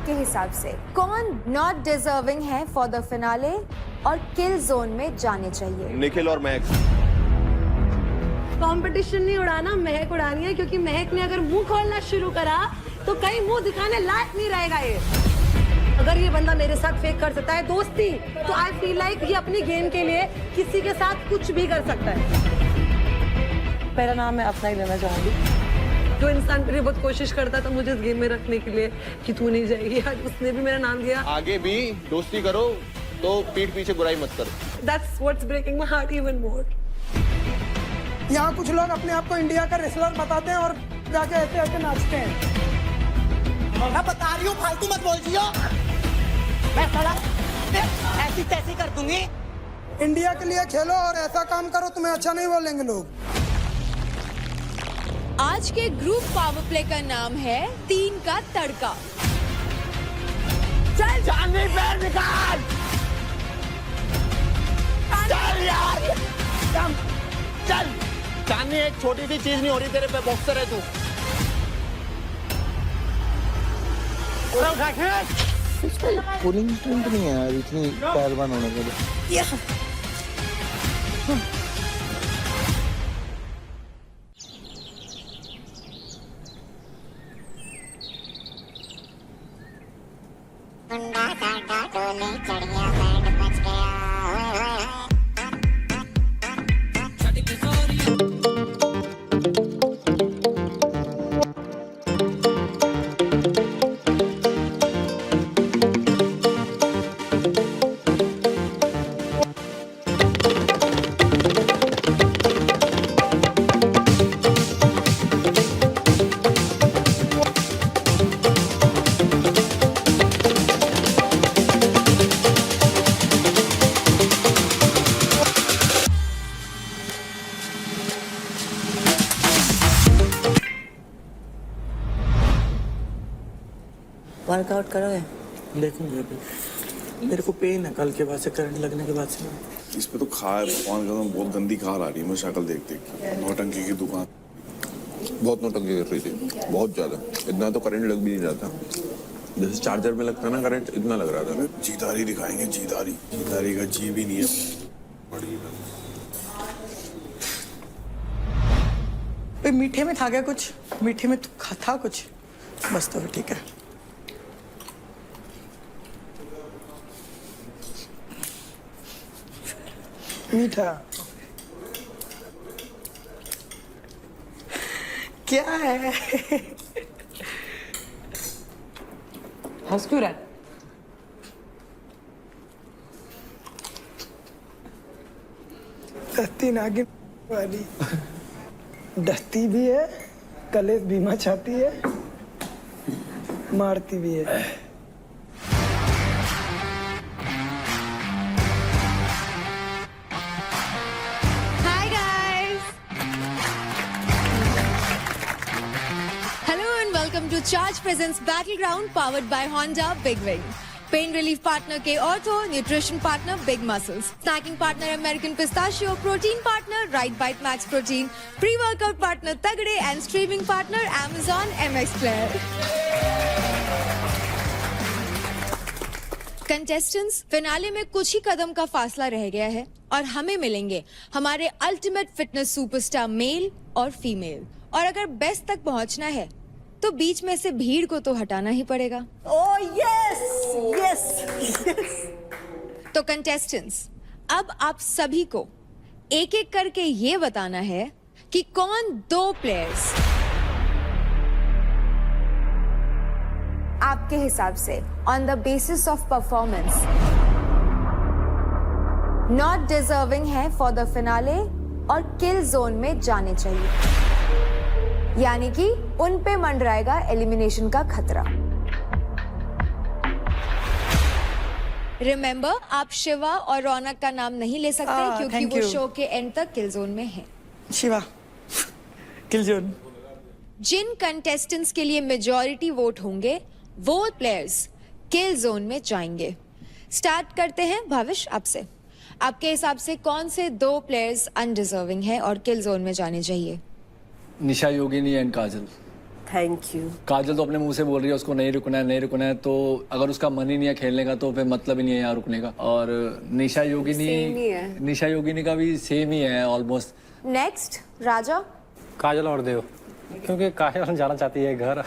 आपके हिसाब से कौन नॉट डिजर्विंग है फॉर द फिनाले और किल जोन में जाने चाहिए? निखिल और महक। कंपटीशन नहीं उड़ाना, महक उड़ानी है, क्योंकि महक ने अगर मुंह खोलना शुरू करा तो कहीं मुंह दिखाने लायक नहीं रहेगा ये। अगर ये बंदा मेरे साथ फेक कर सकता है दोस्ती, तो आई फील लाइक ये अपनी गेम के लिए किसी के साथ कुछ भी कर सकता है। मेरा नाम मैं अपना ही लेना चाहूंगी। जो इंसान मेरी बहुत कोशिश करता था मुझे इस गेम में रखने के लिए कि तू नहीं जाएगी, आज उसने भी मेरा नाम दिया। आगे भी दोस्ती करो तो पीठ पीछे बुराई मत करो। That's what's breaking my heart even more. यहाँ कुछ लोग अपने आप को इंडिया का रेसलर बताते हैं और जाके ऐसे ऐसे नाचते हैं। मैं बता रही हूँ, फालतू मत बोलिए। मैं साला ऐसी तैसी कर दूंगी। इंडिया के लिए खेलो और ऐसा काम करो, तुम्हें अच्छा नहीं बोलेंगे लोग। आज के ग्रुप पावर प्ले का नाम है 3 का तड़का। चल जाने पैर निकाल। चल यार, चल। चांदनी एक छोटी सी चीज नहीं हो रही तेरे पे, बॉक्सर है तू। पुलिंग स्ट्रेंथ नहीं है यार इतनी पहलवान होने के लिए। वर्कआउट करोगे? देखूंगे अभी। मेरे को पेन है कल के बाद से, करंट लगने के बाद से। इस पे तो खार भगवान का बहुत गंदी खार आ रही है। मैं शक्ल देख देख के। नौटंकी की दुकान बहुत नौटंकी कर रही थी, बहुत ज्यादा। इतना तो करंट लग भी नहीं जाता, जैसे चार्जर में लगता ना करंट, इतना लग रहा था। जीदारी दिखाएंगे, जीदारी। जीदारी का जी भी नहीं है। बड़ी मीठे में था क्या कुछ? मीठे में तो था कुछ? बस तो ठीक है। मीठा क्या है? हंस क्यों रहा है? दस्ती नागिन वाली। डसती भी है, कलेश भी मचाती है, मारती भी है। Hi guys. Hello and welcome to Charge Presents Battleground powered by Honda Big Wing. Pain relief partner K Ortho, nutrition partner Big Muscles, snacking partner American Pistachio, protein partner Right Bite Max Protein, pre-workout partner Tagde and streaming partner Amazon MX Player. Contestants, finale में कुछ ही कदम का फासला रह गया है और हमें मिलेंगे हमारे अल्टीमेट फिटनेस सुपरस्टार मेल और फीमेल। और अगर बेस्ट तक पहुंचना है तो बीच में से भीड़ को तो हटाना ही पड़ेगा। Oh yes, yes. तो कंटेस्टेंट्स, अब आप सभी को एक एक करके ये बताना है कि कौन 2 प्लेयर्स आपके हिसाब से on the basis of performance not deserving है फॉर द फिनाले और किल जोन में जाने चाहिए, यानी कि उन पे मंडराएगा एलिमिनेशन का खतरा। रिमेंबर, आप शिवा और रौनक का नाम नहीं ले सकते क्योंकि वो शो के एंड तक किल जोन में है। शिवा, किल जोन। जिन कंटेस्टेंट्स के लिए मेजॉरिटी वोट होंगे वो प्लेयर्स किल जोन में जाएंगे। स्टार्ट करते हैं भाविश आपसे। आपके हिसाब से कौन से 2 प्लेयर्स अनडिजर्विंग हैं और किल जोन में जाने चाहिए? Nisha Yogini and Kajal. Thank you. Kajal तो अपने मुंह से बोल रही है उसको नहीं रुकना है, नहीं रुकना है, तो अगर उसका मन ही नहीं है खेलने का तो फिर मतलब ही नहीं है यहाँ रुकने का। और निशा योगिनी का भी सेम ही है ऑलमोस्ट। नेक्स्ट राजा। काजल और देव, क्योंकि काजल जाना चाहती है घर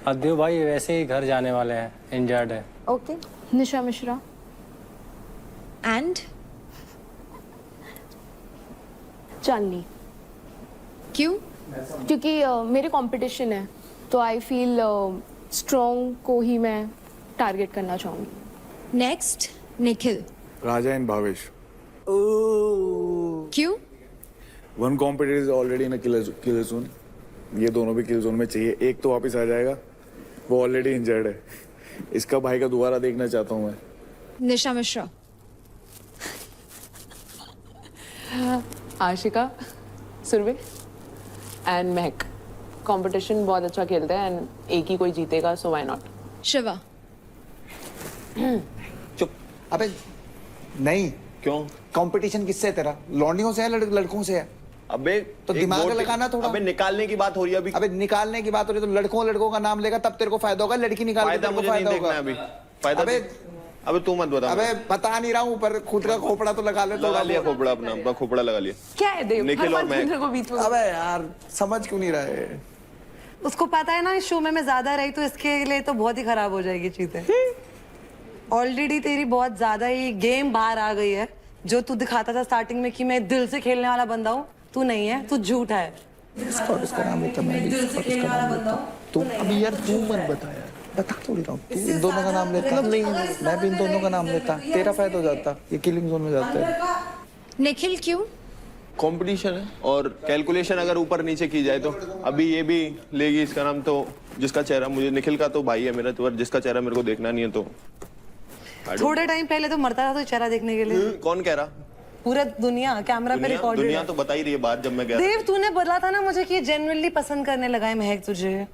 और देव भाई वैसे ही घर जाने वाले हैं, इंजर्ड है। ओके। निशा मिश्रा एंड चांदनी। क्यों? क्योंकि मेरे कंपटीशन है तो आई फील स्ट्रॉन्ग को ही मैं टारगेट करना चाहूँगी। नेक्स्ट निखिल। राजा एंड भावेश। क्यों? One competitor is already in killer zone, ये दोनों भी किल जोन में चाहिए। एक तो वापस आ जाएगा, वो ऑलरेडी इंजर्ड है। इसका भाई का दोबारा देखना चाहता हूँ मैं। निशा Mishra. Ashika, Surabhi and Mahak. Competition बहुत अच्छा खेलते हैं एंड एक ही कोई जीतेगा, सो व्हाई नॉट। शिवा। चुप। अबे नहीं, क्यों? कंपटीशन किससे है तेरा? लौंडियों से है, लड़कों से है? अबे तो एक दिमाग वोट- लगाना थोड़ा। अबे निकालने की बात हो रही है अभी। अबे निकालने की बात हो रही है तो लड़कों का नाम लेगा तब तेरे को फायदा होगा। लड़की निकाल के फायदा तेरे को मुझे नहीं फायदा देखना होगा। है अभी। फायदा अबे तू मत बता। अबे बता नहीं रहा हूँ, पर खुद का खोपड़ा तो लगा ले। लगा लिया खोपड़ा, अपना खोपड़ा लगा लिया। क्या है देव? निखिल और हर बार महक। को बीच में। अबे यार समझ क्यों नहीं रहे? उसको पता है ना इस शो में मैं ज्यादा रही तो इसके लिए तो बहुत ही खराब हो जाएगी चीजें। ऑलरेडी तेरी बहुत ज्यादा ही गेम बाहर आ गई है। जो तू दिखाता था स्टार्टिंग में कि मैं दिल से खेलने वाला बंदा हूँ, तू नहीं है, तू झूठा है। इसका नाम लेता मैं भी। दिल से खेलने वाला बंदा हूँ। तू अभी यार तू मत बता यार, बता थोड़ी रहा हूँ। तू इन दोनों का नाम लेता नहीं, मैं भी इन दोनों का नाम लेता, तेरा फायदा हो जाता। ये किलिंग जोन में जाता है। निखिल क्यों? कंपटीशन है और कैलकुलेशन अगर ऊपर नीचे की जाए तो अभी ये भी लेगी इसका नाम, तो जिसका चेहरा मुझे, निखिल का तो भाई है मेरा, तो जिसका चेहरा मेरे को देखना नहीं है तो थोड़े टाइम पहले तो मरता था तो चेहरा देखने के लिए। कौन कह रहा? पूरा दुनिया कैमरा पे रिकॉर्ड। दुनिया तो बता ही रही है बात। जब मैं गया देव तूने बोला था ना मुझे कि जेन्युइनली पसंद करने लगा है महक तुझे।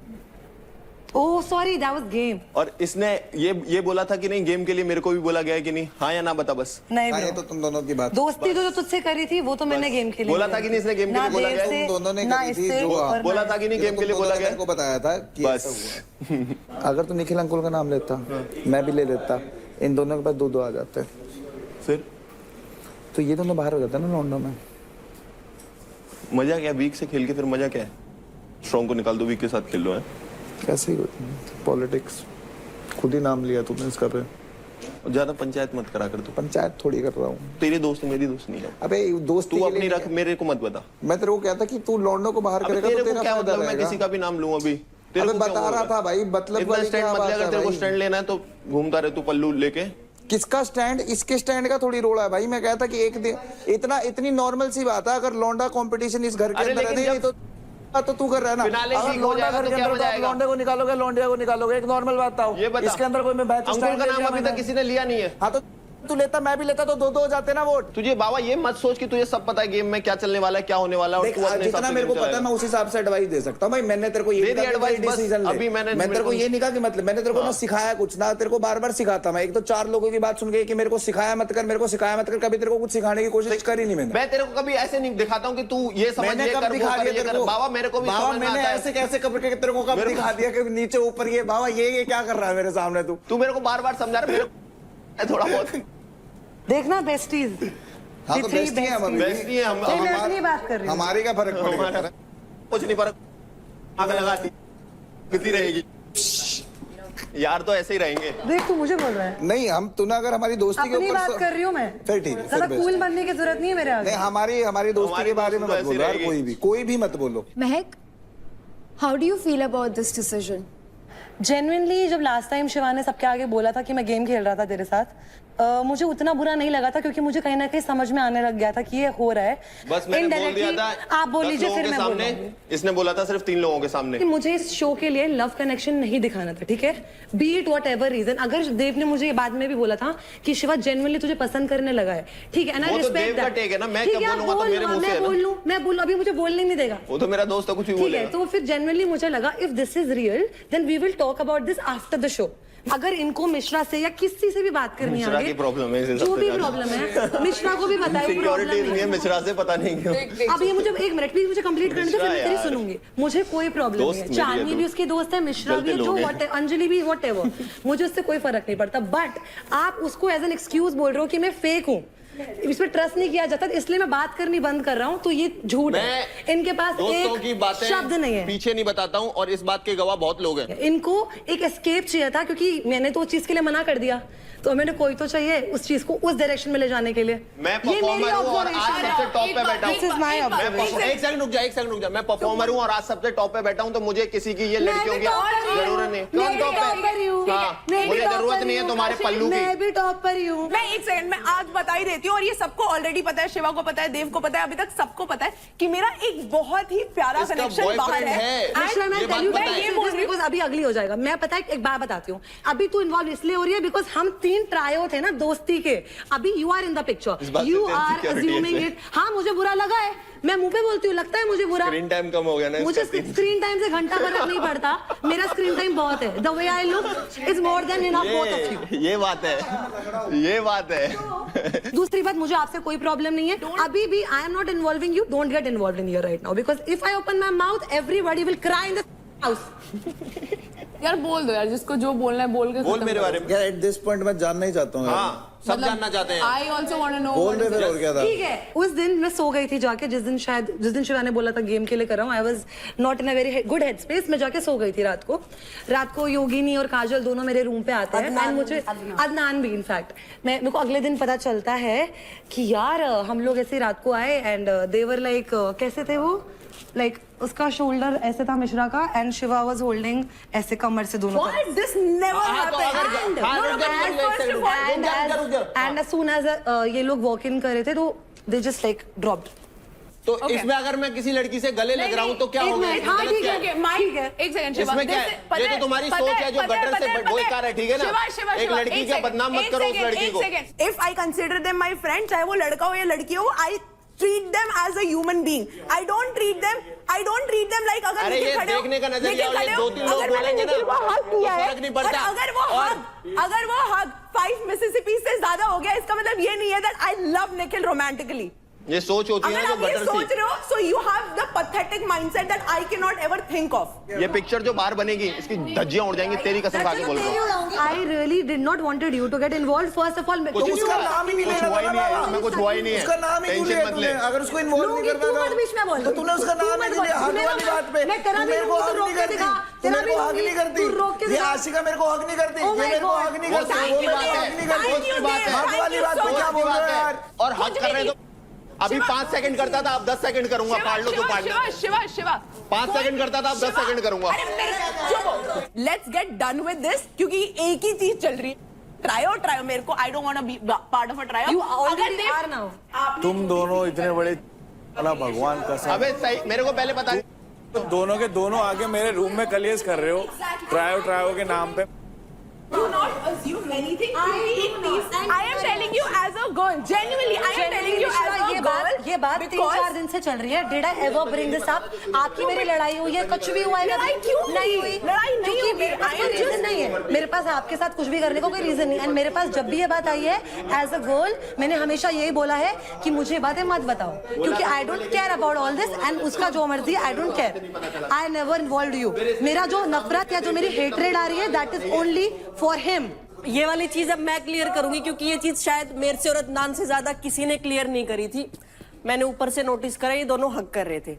Oh sorry, that was game. और इसने ये बोला था कि नहीं, गेम के लिए मेरे को भी बोला गया है कि नहीं? हाँ या ना बता बस। नहीं ये तो तुम दोनों की बात। दोस्ती जो तुझसे करी थी वो तो मैंने गेम के लिए बोला था कि नहीं इसने गेम के लिए बोला गया? तुम दोनों ने करी थी जो बोला था कि नहीं गेम के लिए बोला गया? को बताया था कि बस। अगर तू निखिल अंकुल का नाम लेता, मैं भी ले लेता, इन दोनों के पास दो आ जाते, फिर तो ये दोनों बाहर हो जाता ना लॉन्डो में। मजा क्या वीक से खेल के? फिर मजा क्या है? स्ट्रॉन्ग को निकाल दो, वीक के साथ खेल लो। है कैसे पॉलिटिक्स खुद ही नाम लिया तुमने इसका पे। ज्यादा पंचायत मत करा कर। तू पंचायत थोड़ी कर रहा हूँ। तेरी दोस्त मेरी दोस्त नहीं है। अबे दोस्ती तू के अपनी लिए रख, मेरे को मत बता। मैं तेरे को कहता कि तू लॉन्डो को बाहर करेगा तो तेरे को तेरा क्या फायदा मतलब? मैं रहेगा। किसी का भी नाम लूं अभी? अबे बता रहा था भाई, मतलब इतना स्टैंड मत ले। अगर तेरे को स्टैंड लेना है तो घूमता रहे तू पल्लू लेके। किसका स्टैंड? इसके स्टैंड का थोड़ी रोड़ा है भाई। मैं कहता कि एक दिन इतनी नॉर्मल सी बात है। अगर लौंडा कंपटीशन इस घर के अंदर है, नहीं तो तू कर रहा है ना। अगर लौंडा घर के अंदर तो लौंडे को निकालोगे, लौंडिया को निकालोगे, एक नॉर्मल बात था। इसके अंदर कोई मैं बैच अंकुल का नाम अभी तक किसी ने लिया नहीं है। हाँ तो तू लेता, मैं भी लेता, तो दो हो जाते ना वोट। तुझे बाबा ये मत सोच कि तुझे सब पता है गेम में क्या चलने वाला है, क्या होने वाला है। जितना मेरे को पता है मैं उस हिसाब से एडवाइस दे सकता हूँ भाई। मैंने तेरे को ये डिसीजन अभी मैंने तेरे को ये नहीं कहा कि मतलब मैंने तेरे को ना सिखाया कुछ ना, तेरे को बार बार सिखाता मैं। एक तो 4 लोगों की बात सुन के कि मेरे को सिखाया मत कर, मेरे को सिखाया मत कर, कभी तेरे को कुछ सिखाने की कोशिश करी नहीं मैंने। मैं तेरे को कभी ऐसे नहीं दिखाता हूँ कि तू ये समझ ले कर, दिखा दिया तेरे को। बाबा मेरे को भी बाबा मैंने ऐसे कैसे करके तेरे को कब दिखा दिया कि नीचे ऊपर ये बाबा ये क्या कर रहा है मेरे सामने? तू मेरे को बार बार समझा रहा है थोड़ा बहुत। देखना बेस्टीज। हाँ तो बेस्टी है हम। बेस्टी है हम। मैं अपनी बात कर रही हूँ। हमारी क्या फर्क पड़ेगा? कुछ नहीं फर्क। आग लगाती कितनी रहेगी यार, तो ऐसे ही रहेंगे। देख तू मुझे बोल रहा है। नहीं हम तूने अगर हमारी दोस्ती के अपनी ऊपर बात कर रही हूँ मैं। फिर ठीक है, ज्यादा फिर कूल बनने की जरूरत नहीं है मेरे आगे। नहीं हमारी दोस्ती के बारे में मत बोलो यार, कोई भी मत बोलो। महक, how do you feel about this decision? Genuinely जब लास्ट टाइम शिवा ने सबके आगे बोला था कि मैं गेम खेल रहा था तेरे साथ, मुझे उतना बुरा नहीं लगा था क्योंकि मुझे कहीं ना कहीं समझ में आने लग गया था कि ये हो रहा है। बस मैंने बोल दिया था। आप बोल लीजिए फिर मैं सामने। इसने बोला था सिर्फ 3 लोगों के सामने कि मुझे इस शो के लिए लव कनेक्शन नहीं दिखाना था, ठीक है? Be it whatever reason. अगर देव ने मुझे ये बाद में भी बोला था कि शिवा जेन्युइनली तुझे पसंद करने लगा है, ठीक है? वो तो देव का टेक है ना, मैं क्या बोलूंगा तो मेरे मुंह से है ना। मैं बोलूं, अभी मुझे बोलने नहीं देगा। वो तो मेरा दोस्त है, कुछ भी बोलेगा। तो फिर जेन्युइनली मुझे लगा if this is real then we will talk about this after the show. अगर इनको मिश्रा से या किसी से भी बात करनी मिश्रा है की प्रॉब्लम है, इसे जो सबसे भी ज्यादा। प्रॉब्लम है मिश्रा को भी बताए सिक्योरिटी इतनी है मिश्रा से, पता नहीं क्यों। अब ये मुझे एक मिनट प्लीज मुझे कंप्लीट करने दो, फिर मैं तेरी यार। सुनूंगी। मुझे कोई प्रॉब्लम नहीं दोस्त है, मेरी है चांदनी तू। भी उसकी दोस्त है, मिश्रा भी है, गलती जो लोग हैं। व्हाट अंजलि भी व्हाटएवर, मुझे उससे कोई फर्क नहीं पड़ता। बट आप उसको एज एन एक्सक्यूज बोल रहे हो कि मैं फेक हूँ, इस पे ट्रस्ट नहीं किया जाता, इसलिए मैं बात करनी बंद कर रहा हूँ, तो ये झूठ है। इनके पास दोस्तों की एक बातें शब्द नहीं है, पीछे नहीं बताता हूँ, और इस बात के गवाह बहुत लोग हैं। इनको एक एस्केप चाहिए था, क्योंकि मैंने तो उस चीज के लिए मना कर दिया, तो मैंने कोई तो चाहिए उस चीज को उस डायरेक्शन में ले जाने के लिए। मैं परफॉर्मर हूँ और आज सबसे टॉप पे बैठा हूँ। This is my observation. एक सेकंड रुक जा, मैं परफॉर्मर हूँ और आज सबसे टॉप पे बैठा हूँ, तो मुझे किसी की ये लड़कियों की जरूरत नहीं। कौन टॉप पे? हाँ, मुझे जरूरत नहीं है तुम्हारे पल्लू की। मैं भी टॉप पर ही हूँ। मैं एक सेकंड में आज बता ही देती हूँ, और ये सबको ऑलरेडी पता है, शिवा को पता है, देव को पता है, अभी तक सबको पता है कि मेरा एक बहुत ही प्यारा इसका कनेक्शन बाहर boyfriend है। है। मिश्रा, मैं ये बात tell you बताएं। ये बोल रही हूँ, अभी अगली हो जाएगा। मैं पता है एक बात बताती हूँ, अभी तू इन्वॉल्व इसलिए हो रही है बिकॉज हम 3 ट्रायो थे ना दोस्ती के, अभी यू आर इन द इस पिक्चर, बात से यू तेरी आर security अज्यूमिंग है। इट। हाँ मुझे बुरा लगा है, मैं मुंह पे बोलती हूँ, लगता है मुझे बुरा। स्क्रीन टाइम कम हो गया ना मुझे इसका। स्क्रीन टाइम से घंटा फर्क नहीं पड़ता, मेरा स्क्रीन टाइम बहुत है। The way I look is more than enough both of you. ये बात है, ये बात है। दूसरी बात, मुझे आपसे कोई प्रॉब्लम नहीं है, अभी भी I am not involving you, don't get involve in here right now, because if I open my mouth everybody will cry in the house. यार बोल दो यार, जिसको जो बोलना है बोल के बोल मेरे बारे में। यार एट दिस पॉइंट मैं जानना ही चाहता हूँ यार। हाँ, सब जानना चाहते हैं। I also want to know. बोल दे फिर, और क्या था? ठीक है, उस दिन मैं सो गई थी जाके, जिस दिन शिवा ने बोला था गेम के लिए कर रहा हूँ, I was not in a very good head space, मैं जाके सो गई थी रात को योगिनी और काजल दोनों मेरे रूम पे आते हैं, एंड मुझे अदनान भी इनफैक्ट मेरे को अगले दिन पता चलता है कि यार हम लोग ऐसे रात को आए, एंड देवर लाइक कैसे थे वो, लाइक उसका शोल्डर ऐसे था मिश्रा का, एंड शिवा वाज होल्डिंग ऐसे कमर से दोनों What? This never happened. And as soon as ये लोग वॉक इन कर रहे थे, तो दे जस्ट लाइक ड्रॉप्ड। तो इसमें अगर मैं किसी लड़की से गले लग रहा हूँ तो क्या होगा? हाँ ठीक है, ठीक है। एक सेकंड इसमें क्या है? ये तो तुम्हारी सोच है जो गटर से बेकार है, ठीक है ना? एक लड़की का बदनाम मत करो उस लड़की को। If I consider them my friend, चाहे वो लड़का हो या लड़की हो, आई treat them as a human being. I don't treat them like अगर अरे ये देखने का नजरिया, और ये 2-3 लोग बोलेंगे ना, तो फर्क नहीं पड़ता। अगर वो हग 5 मिसिसिपी से ज्यादा हो गया, इसका मतलब ये नहीं है that I love Nikhil romantically. ये सोच होती है ना जो अगर आप ये गटर सोच सी। रहे हो, so you have the pathetic mindset that I cannot ever think of. ये पिक्चर जो बाहर बनेगी, इसकी धज्जियां उड़ जाएंगी, तेरी कसम खा के बोल रहा हूँ। I really did not wanted you to get involved. First of all, कुछ उसका नाम ही नहीं कुछ लेना हुआ ही था नहीं है, बाबा। इसमें कुछ हुआ ही नहीं है। उसका नाम ही क्यों टेंशन लिया मत तूने? ले। अगर उसको इन्वॉल्व नहीं करना तू मत बीच में बोल। तो तूने उसका तू नाम मत ही नहीं लिया, बोल। हक मेरा वाली बात पे। मैं तेरा तू भी मेरे को लूंगी, हक तू रोक नहीं के करती, दिखा। तू तेरा मेरे भी को हक लूंगी, नहीं करती, तू रोक के ये दिखा। आशिका मेरे को हक नहीं करती, Oh ये my मेरे को God. हक नहीं वो करती, सोच वो की मेरे बात को है, हक नहीं करती। सोच की बात है। हक वाली बात पे क्या सोच की बोल बात रहे हो है। यार? और हक कर रहे हैं तो अभी 5 सेकंड करता था, अब 10 सेकंड करूंगा। पाड़ लो तो पाड़ लो। शिवा 5 सेकंड करता था, अब 10 सेकंड करूंगा। Let's get done with this, क्योंकि एक ही चीज चल रही है। ट्रायो मेरे को, I don't want to be part of a trio. You already are now. तुम दोनों इतने बड़े अल्लाह भगवान कसम, अबे सही, मेरे को पहले पता तुम दोनों के दोनों आके मेरे रूम में कलेश कर रहे हो ट्रायो के नाम पे। Do not assume anything. I am telling you as a girl. Genuinely, I am telling you as a girl. ये बात 3-4 दिन से चल रही है. Did I ever bring this up? आपकी मेरी लड़ाई हुई है, कुछ भी हुआ है? लड़ाई क्यों नहीं हुई? लड़ाई नहीं क्योंकि मेरे पास कोई रीजन नहीं है. मेरे पास आपके साथ कुछ भी करने को कोई रीजन नहीं. एंड मेरे पास जब भी ये बात आई है, एज अ गर्ल मैंने हमेशा यही बोला है कि मुझे बातें मत बताओ, क्योंकि I don't care about all this. And उसका जो मर्जी, I don't care. I never involve you. मेरा जो नफरत या जो मेरी हेट्रेड आ रही है, that is only for him. ये वाली चीज अब मैं क्लियर करूंगी, क्योंकि ये चीज शायद मेरे से और अदनान से ज्यादा किसी ने क्लियर नहीं करी थी. मैंने ऊपर से नोटिस करा, ये दोनों हक कर रहे थे.